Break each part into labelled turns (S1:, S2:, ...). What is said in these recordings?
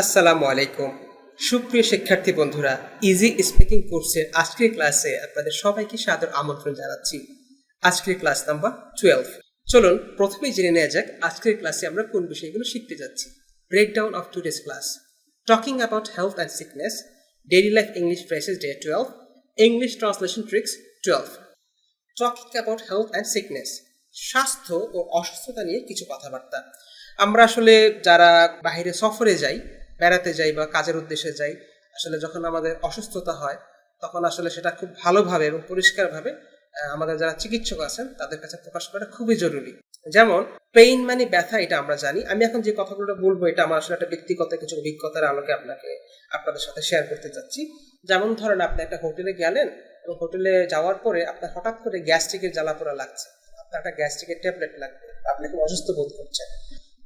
S1: আসসালামু আলাইকুম সুপ্রিয় শিক্ষার্থী বন্ধুরা, ইজি স্পিকিং কোর্সের আজকের ক্লাসে আপনাদের সবাইকে সাদর আমন্ত্রণ জানাচ্ছি। আজকের ক্লাস নাম্বার 12। চলুন প্রথমেই জেনে নেওয়া যাক আজকের ক্লাসে আমরা কোন বিষয়গুলো শিখতে যাচ্ছি। Breakdown of today's class, talking about health and sickness, daily life English phrases day 12, English translation tricks 12। Talking about health and sickness, স্বাস্থ্য ও অসুস্থতা নিয়ে কিছু কথাবার্তা। আমরা আসলে যারা বাইরে সফরে যাই, বেড়াতে যাই বা কাজের উদ্দেশ্যে যাই, আসলে যখন আমাদের অসুস্থতা হয় তখন আসলে সেটা খুব ভালোভাবে এবং পরিষ্কারভাবে আমাদের যারা চিকিৎসক আছেন তাদের কাছে প্রকাশ করা খুবই জরুরি। যেমন পেইন মানে ব্যথা, এটা আমরা জানি। আমি এখন যে কথাগুলো বলবো এটা আমার আসলে একটা ব্যক্তিগত কিছু অভিজ্ঞতার আলোকে আপনাদের সাথে শেয়ার করতে চাচ্ছি। যেমন ধরেন আপনি একটা হোটেলে গেলেন এবং হোটেলে যাওয়ার পরে আপনার হঠাৎ করে গ্যাস্ট্রিকের জ্বালাপোড়া লাগছে, আপনার একটা গ্যাস্ট্রিকের ট্যাবলেট লাগবে, আপনি খুব অসুস্থ বোধ করছেন।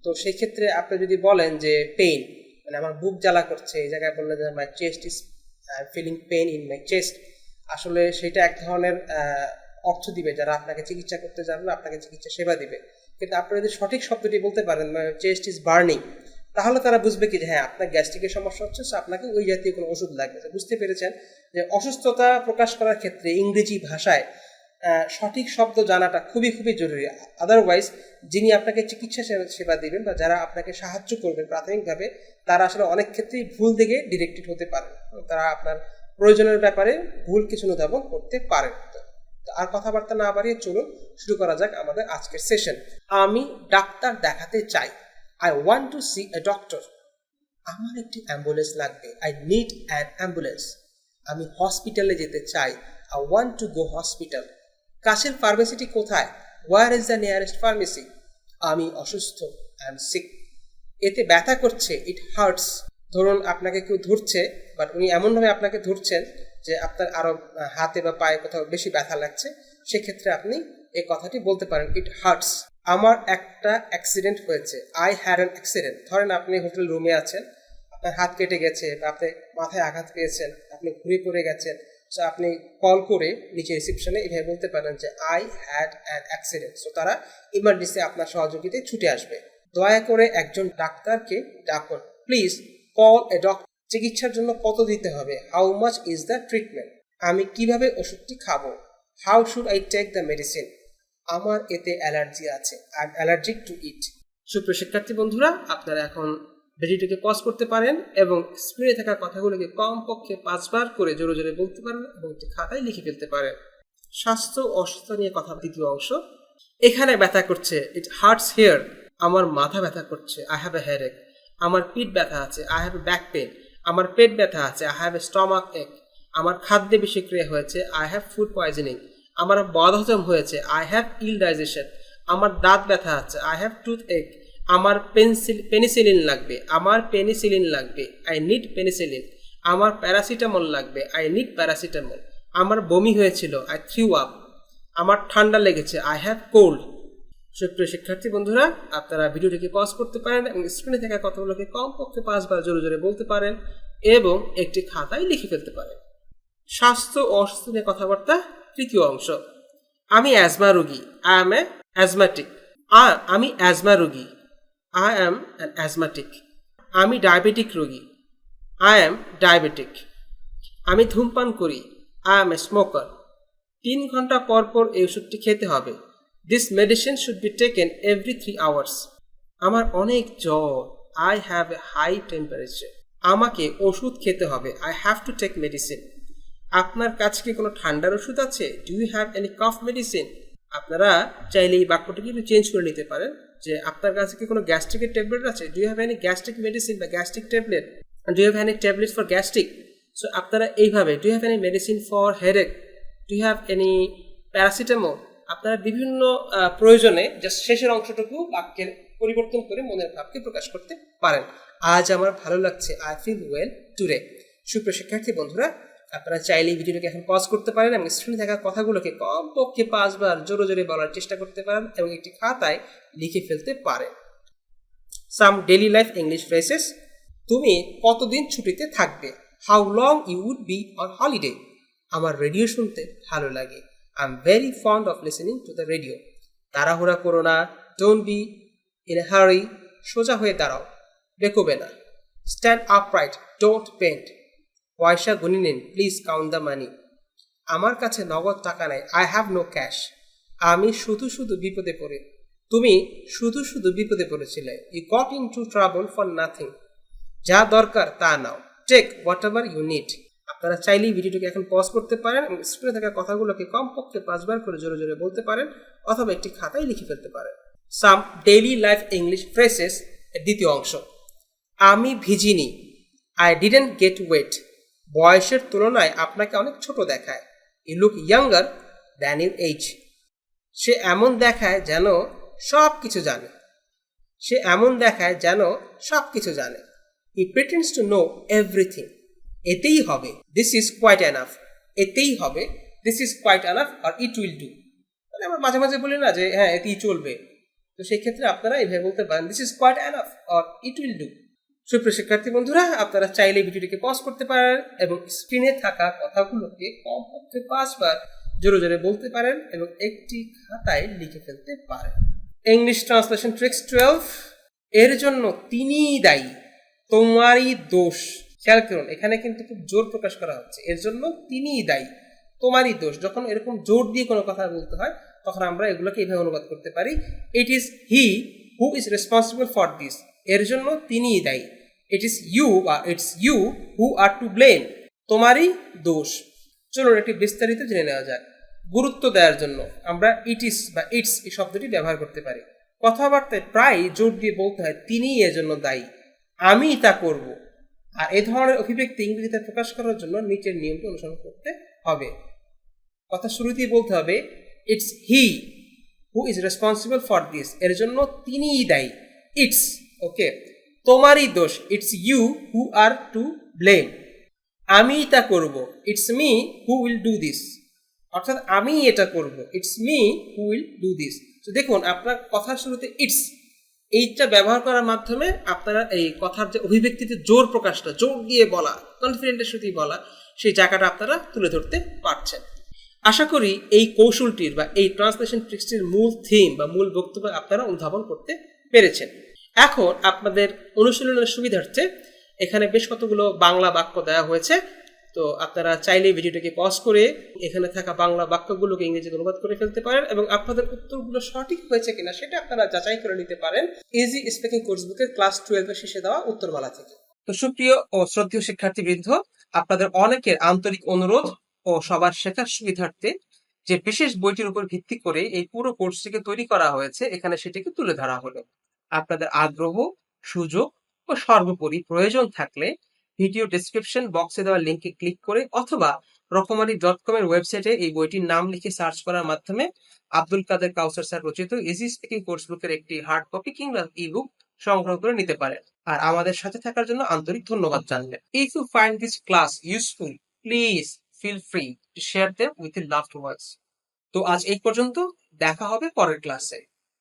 S1: তো সেই ক্ষেত্রে আপনি যদি বলেন যে পেইন মানে আমার বুক জ্বালা করছে, এই জায়গায় বললেন যে my chest is feeling pain in my chest, আসলে সেটা এক ধরনের অর্থ দিবে যারা আপনাকে চিকিৎসা করতে যাবে, আপনাকে চিকিৎসা সেবা দিবে। কিন্তু আপনি যদি সঠিক শব্দটি বলতে পারেন মাই চেস্ট ইজ বার্নিং, তাহলে তারা বুঝবে কি যে হ্যাঁ আপনার গ্যাস্ট্রিকের সমস্যা হচ্ছে, সো আপনাকে ওই জাতীয় কোনো ওষুধ লাগবে। বুঝতে পেরেছেন যে অসুস্থতা প্রকাশ করার ক্ষেত্রে ইংরেজি ভাষায় সঠিক শব্দ জানাটা খুবই খুবই জরুরি। আদারওয়াইজ যিনি আপনাকে চিকিৎসা সেবা দিবেন বা যারা আপনাকে সাহায্য করবেন প্রাথমিকভাবে, তারা আসলে অনেক ক্ষেত্রেই ভুল দিকে ডিরেক্টেড হতে পারে, তারা আপনার প্রয়োজনের ব্যাপারে ভুল কিছু অনুধাবন করতে পারেন। আর কথাবার্তা না বাড়িয়ে চলুন শুরু করা যাক আমাদের আজকের সেশন। আমি ডাক্তার দেখাতে চাই, I want to see a doctor. আমার একটি অ্যাম্বুলেন্স লাগবে, আই নিড অ্যান অ্যাম্বুলেন্স। আমি হসপিটালে যেতে চাই, I want to go hospital. কাছের ফার্মেসিটি কোথায়, where is the nearest pharmacy. আমি অসুস্থ, আই এম সিক। এতে ব্যথা করছে, ইট হার্টস। ধরুন আপনাকে কেউ ধরছে, বাট উনি এমনভাবে আপনাকে ধরছেন যে আপনার আরো হাতে বা পায়ে কোথাও বেশি ব্যথা লাগছে, সেক্ষেত্রে আপনি এই কথাটি বলতে পারেন, ইট হার্টস। আমার একটা অ্যাক্সিডেন্ট হয়েছে, আই হ্যাড অ্যান অ্যাক্সিডেন্ট। ধরেন আপনি হোটেল রুমে আছেন, আপনার হাত কেটে গেছে বা আপনি মাথায় আঘাত পেয়েছেন, আপনি ঘুরে পড়ে গেছেন, সো আপনি কল করে নিচে রিসেপশনে এভাবে বলতে পারেন যে I had an accident. So তারা ইমার্জেন্সি আপনার সহযোগিতায় ছুটে আসবে। দয়া করে একজন ডাক্তারকে ডাকুন, প্লিজ কল এ ডক্টর। চিকিৎসার জন্য কত দিতে হবে, how much is the treatment. আমি কিভাবে ওষুধটি খাবো, how should I take the medicine. আমার এতে অ্যালার্জি আছে, I am allergic to it. সুপ্রিয় শিক্ষার্থী বন্ধুরা, আপনারা এখন ভিডিওটিকে পজ করতে পারেন এবং স্ক্রিনে থাকা কথাগুলোকে কমপক্ষে 5 বার করে জোরে জোরে বলতে পারেন এবং একটি খাতায় লিখে ফেলতে পারেন। স্বাস্থ্য ও অসুস্থতা নিয়ে কথা, দ্বিতীয় অংশ। এখানে ব্যথা করছে, ইট হার্টস হিয়ার। আমার মাথা ব্যথা করছে, আই হ্যাভ এ হেডেক। আমার পিঠ ব্যথা আছে, I have a back pain. আমার পেট ব্যথা আছে, আই হ্যাভ এ স্টমাক এক। আমার খাদ্যে বিষক্রিয়া হয়েছে, আই হ্যাভ ফুড পয়জনিং। আমার বদহজম হয়েছে, আই হ্যাভ ইল ডাইজেশন। আমার দাঁত ব্যথা আছে, আই হ্যাভ টুথ এক। আমার পেনিসিলিন লাগবে, আমার পেনিসিলিন লাগবে, আই নিড পেনিসিলিন। আমার প্যারাসিটামল লাগবে, আই নিড প্যারাসিটামল। আমার বমি হয়েছিল, আই থ্রিউ আপ। আমার ঠান্ডা লেগেছে, আই হ্যাভ কোল্ড। সুপ্রিয় শিক্ষার্থী বন্ধুরা, আপনারা ভিডিওটিকে পজ করতে পারেন এবং স্ক্রিনে থাকা কথাগুলোকে কমপক্ষে 5 বার জোরে জোরে বলতে পারেন এবং একটি খাতায় লিখে ফেলতে পারেন। স্বাস্থ্য ও অসুস্থতা নিয়ে কথাবার্তা, তৃতীয় অংশ। আমি অ্যাজমা রোগী, আই এম এ অ্যাজমাটিক। আমি অ্যাজমা রোগী, I am an asthmatic. আমি ডায়াবেটিক রোগী, I am diabetic. আমি ধূমপান করি, I am a smoker. 3 ঘন্টা পর পর এই ওষুধটি খেতে হবে, This medicine should be taken every 3 hours. আমার অনেক জ্বর, I have a high temperature. আমাকে ওষুধ খেতে হবে, I have to take medicine. আপনার কাছে কি কোনো ঠান্ডার ওষুধ আছে, Do you have any cough medicine? আপনারা চাইলে এই বাক্যটিকে একটু চেঞ্জ করে নিতে পারেন যে আপনার কাছে কি কোনো গ্যাস্ট্রিকের ট্যাবলেট আছে, do you have any gastric medicine বা gastric tablet, do you have any tablet for gastric. So আপনারা এইভাবে, do you have any medicine for headache, do you have any paracetamol. আপনারা বিভিন্ন প্রয়োজনে জাস্ট শেষের অংশটুকু বাক্যের পরিবর্তন করে মনের ভাবকে প্রকাশ করতে পারেন। আজ আমার ভালো লাগছে, আই ফিল ওয়েল টুডে। সুপ্রিয় শিক্ষার্থী বন্ধুরা, আপনারা চাইলে এই ভিডিওটাকে এখন পজ করতে পারেন এবং স্ক্রিনে থাকা কথাগুলোকে কমপক্ষে 5 বার জোরে জোরে বলার চেষ্টা করতে পারেন এবং একটি খাতায় লিখে ফেলতে পারেন। Some daily life English phrases. তুমি কতদিন ছুটিতে থাকবে, how long you would be on holiday. আমার রেডিও শুনতে ভালো লাগে, I am very fond of listening to the radio. তাড়াহুড়া করো না, ডোন্ট বি ইন এ হারি। সোজা হয়ে দাঁড়াও, বেকোবে না। Stand upright, don't bend. পয়সা গুনে নিন, প্লিজ কাউন্ট দ্য মানি। আমার কাছে নগদ টাকা নাই, আই হ্যাভ নো ক্যাশ। আমি শুধু শুধু বিপদে পড়ে, তুমি শুধু শুধু বিপদে পড়েছিলে। You got into trouble for nothing. যা দরকার তা নাও, take whatever you need. আপনারা চাইলেই ভিডিওটিকে এখন পজ করতে পারেন এবং স্ক্রিনে থাকা কথাগুলোকে কমপক্ষে 5 বার করে জোরে জোরে বলতে পারেন অথবা একটি খাতায় লিখে ফেলতে পারেন। Some daily life English phrases এর দ্বিতীয় অংশ। আমি ভিজিনি, আই ডিডন্ট গেট ওয়েট। বয়সের তুলনায় আপনাকে অনেক ছোট দেখায়। You look younger than your age. সে এমন দেখায় যেন সব কিছু জানে। সে এমন দেখায় যেন সব কিছু জানে। He pretends to know everything. এতেই হবে, দিস ইজ কোয়াইট এনাফ। এতেই হবে, দিস ইজ কোয়াইট এনাফ আর ইট উইল ডু। মানে আমরা মাঝে মাঝে বলি না যে হ্যাঁ এতেই চলবে, তো সেই ক্ষেত্রে আপনারা এইভাবে বলতে পারেন দিস ইজ কোয়াইট এনাফ আর ইট উইল ডু। সুপ্রিয় শিক্ষার্থী বন্ধুরা, আপনারা চাইলে ভিডিওটিকে পজ করতে পারেন এবং স্ক্রিনে থাকা কথাগুলোকে কমপক্ষে 5 বার জোরে জোরে বলতে পারেন এবং একটি খাতায় লিখে ফেলতে পারেন। English translation tricks 12। এর জন্য তিনিই দায়ী, তোমারই দোষ। খেয়াল করুন, এখানে কিন্তু খুব জোর প্রকাশ করা হচ্ছে। এর জন্য তিনিই দায়ী, তোমারই দোষ। যখন এরকম জোর দিয়ে কোনো কথা বলতে হয় তখন আমরা এগুলোকে এইভাবে অনুবাদ করতে পারি, it is he who is responsible for this. এর জন্য তিনিই দায়ী। ইট ইজ ইউ বা it's you who are to blame. তোমারই দোষ। চলুন একটি বিস্তারিত জেনে নেওয়া যাক। গুরুত্ব দেওয়ার জন্য আমরা ইট ইস বা ইটস এই শব্দটি ব্যবহার করতে পারি। কথাবার্তায় প্রায় জোর দিয়ে বলতে হয় তিনিই এর জন্য দায়ী, আমি তা করব। আর এ ধরনের অভিব্যক্তি ইংরেজিতে প্রকাশ করার জন্য নিচের নিয়মটি অনুসরণ করতে হবে। কথা শুরুতেই বলতে হবে it's he who is responsible for this. এর জন্য তিনিই দায়ী, ইটস ওকে। তোমারই দোষ, it's you who are to blame. আমি তা করব, it's me who will do this. অর্থাৎ আমি এটা করব, it's me who will do this. তো দেখুন, আপনার কথার শুরুতে ইটস এইটা ব্যবহার করার মাধ্যমে আপনারা এই কথার যে অভিব্যক্তিতে জোর প্রকাশটা, জোর দিয়ে বলা, কনফিডেন্টের সাথেই বলা, সেই জায়গাটা আপনারা তুলে ধরতে পারছেন। আশা করি এই কৌশলটির বা এই ট্রান্সলেশন ট্রিক্সটির মূল থিম বা মূল বক্তব্য আপনারা অনুধাবন করতে পেরেছেন। এখন আপনাদের অনুশীলনের সুবিধার্থে এখানে বেশ কতগুলো বাংলা বাক্য দেওয়া হয়েছে। তো আপনারা চাইলে ভিডিওটাকে পজ করে এখানে থাকা বাংলা বাক্যগুলোকে ইংরেজিতে অনুবাদ করে ফেলতে পারেন এবং আপনাদের উত্তরগুলো সঠিক হয়েছে কিনা সেটা আপনারা যাচাই করে নিতে পারেন ইজি স্পিকিং কোর্স বুকের ক্লাস 12 এর শেষে দেওয়া উত্তরমালা থেকে। তো সুপ্রিয় ও শ্রদ্ধেয় শিক্ষার্থীবৃন্দ, আপনাদের অনেকের আন্তরিক অনুরোধ ও সবার শেখার সুবিধার্থে যে বিশেষ বইটির উপর ভিত্তি করে এই পুরো কোর্সটিকে তৈরি করা হয়েছে, এখানে সেটিকে তুলে ধরা হলো। আপনাদের আগ্রহ, সুযোগ ও সর্বোপরি প্রয়োজন থাকলে ভিডিও ডেসক্রিপশন বক্সে দেওয়া লিঙ্কে ক্লিক করে অথবা রকমারি.com এর ওয়েবসাইটে এই বইটির নাম লিখে সার্চ করার মাধ্যমে আব্দুল কাদের কাউসার স্যার রচিত ইজি স্পিকিং কোর্স বুকের একটি হার্ড কপি কিংবা ই-বুক সংগ্রহ করে নিতে পারেন। আর আমাদের সাথে থাকার জন্য আন্তরিক ধন্যবাদ জানালেন। If you find this class useful, please feel free to share them with your loved ones. তো আজ এই পর্যন্ত, দেখা হবে পরের ক্লাসে।